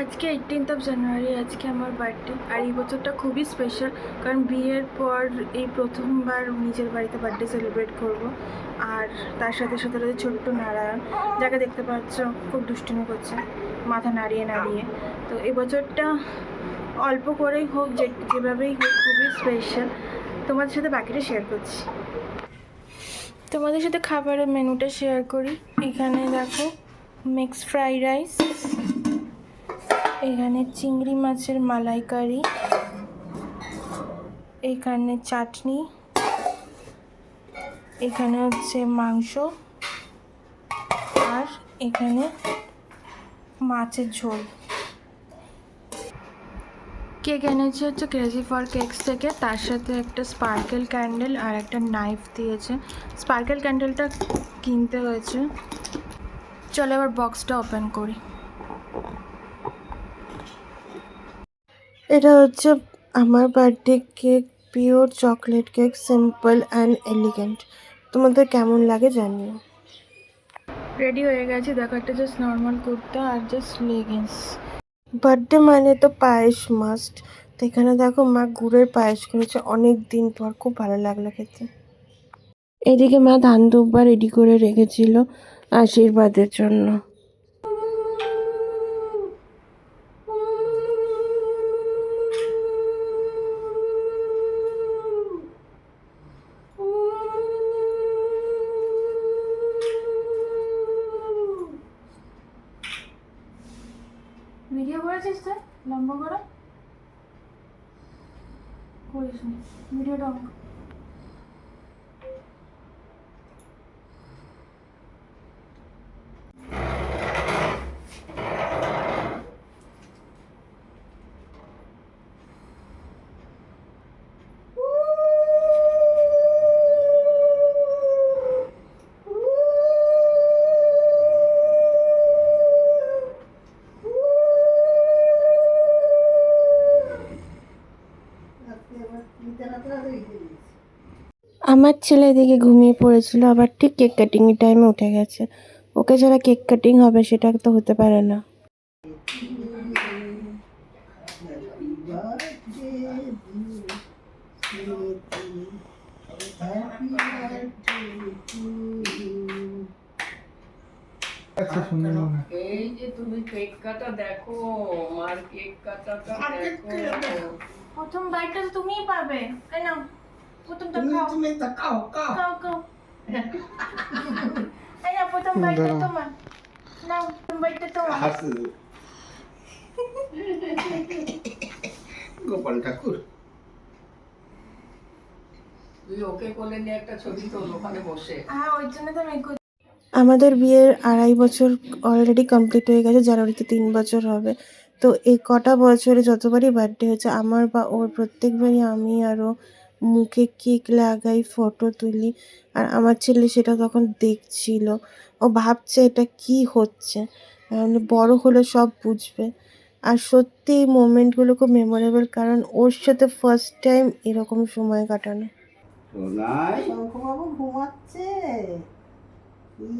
আজকে 18th জানুয়ারি, আজকে আমার বার্থডে। আর এই বছরটা খুবই স্পেশাল, কারণ বিয়ের পর এই প্রথমবার নিজের বাড়িতে বার্থডে সেলিব্রেট করব। আর তার সাথে সাথে রয়েছে ছোট্ট নারায়ণ, যাকে দেখতে পাচ্ছ খুব দুষ্টুমি করছে মাথা নাড়িয়ে নাড়িয়ে। তো এই বছরটা অল্প করেই হোক, যেভাবেই হোক, খুবই স্পেশাল। তোমাদের সাথে বাকিটা শেয়ার করছি। তোমাদের সাথে খাবারের মেনুটা শেয়ার করি। এখানে দেখো মিক্সড ফ্রাইড রাইস, এখানে চিংড়ি মাছের মালাইকারি, এখানে চাটনি, এখানে হচ্ছে মাংস, আর এখানে মাছের ঝোল। কেক এনেছে হচ্ছে ক্রেজি ফর কেকস থেকে, তার সাথে একটা স্পার্কেল ক্যান্ডেল আর একটা নাইফ দিয়েছে। স্পার্কেল ক্যান্ডেলটা কিনতে হয়েছে। চলো এবার বক্সটা ওপেন করি। এটা হচ্ছে আমার birthday cake, pure chocolate cake, simple and elegant. তোমাদের কেমন লাগে জানিও। রেডি হয়ে গেছি, দেখো একটা জাস্ট নর্মাল কুর্তা আর জাস্ট লেগিংস। বার্থডে মানে তো পায়েস মাস্ট। তো এখানে দেখো মা গুড়ের পায়েস করেছে অনেক দিন পর, খুব ভালো লাগলো খেতে। এদিকে মা ধান দুব্বা রেডি করে রেখেছিল আশীর্বাদের জন্য। ভিডিও করেছিস তো লম্বা করে করিস নি ভিডিওটা। আমার ছেলে এদিকে ঘুমিয়ে পড়েছিল, আবার ঠিক কেক কাটিং এর টাইমে উঠে গেছে। ওকে যারা কেক কাটিং হবে সেটা তো হতে পারে না। এই যে তুমি কেক কাটা দেখো, মার কেক কাটাটা দেখো। প্রথম বাইটটা তো তুমিই পাবে, তাই না? প্রথমটা খাও, তুমি তা খাও খাও। খাও খাও। এই না, প্রথম বাইটটা তোমার। নাও, প্রথম বাইটটা তোমার। গোপাল ঠাকুর, তুই ওকে কোলে নিয়ে একটা ছবি তোল ওখানে বসে। হ্যাঁ, ওই জন্য তো আমি আমাদের বিয়ের 2.5 বছর অলরেডি কমপ্লিট হয়ে গেছে, জানুয়ারিতে 3 বছর হবে। তো এই কটা বছরে যতবারই বার্থডে হয়েছে, আমার বা ওর প্রত্যেকবারই আমি আরও মুখে কেক লাগাই, ফটো তুলি। আর আমার ছেলে সেটা তখন দেখছিল, ও ভাবছে এটা কি হচ্ছে। বড় হলে সব বুঝবে। আর সত্যি এই মোমেন্টগুলো খুব মেমোরেবল, কারণ ওর সাথে ফার্স্ট টাইম এরকম সময় কাটানো। শঙ্খবাবু ঘুমাচ্ছে।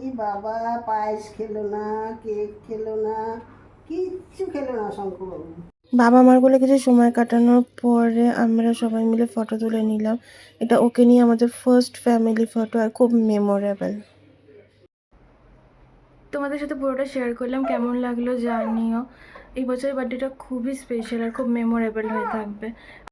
ই বাবা, পায়েস খেলো না, কেক খেলো না, কিচ্ছু খেলো না শঙ্খবাবু। বাবা মার কোলে কিছু সময় কাটানোর পরে আমরা সবাই মিলে ফটো তুলে নিলাম। এটা ওকে নিয়ে আমাদের ফার্স্ট ফ্যামিলি ফটো, আর খুব মেমোরেবল। তোমাদের সাথে পুরোটা শেয়ার করলাম, কেমন লাগলো জানিও। এই বছরের বার্থডেটা খুবই স্পেশাল আর খুব মেমোরেবল হয়ে থাকবে।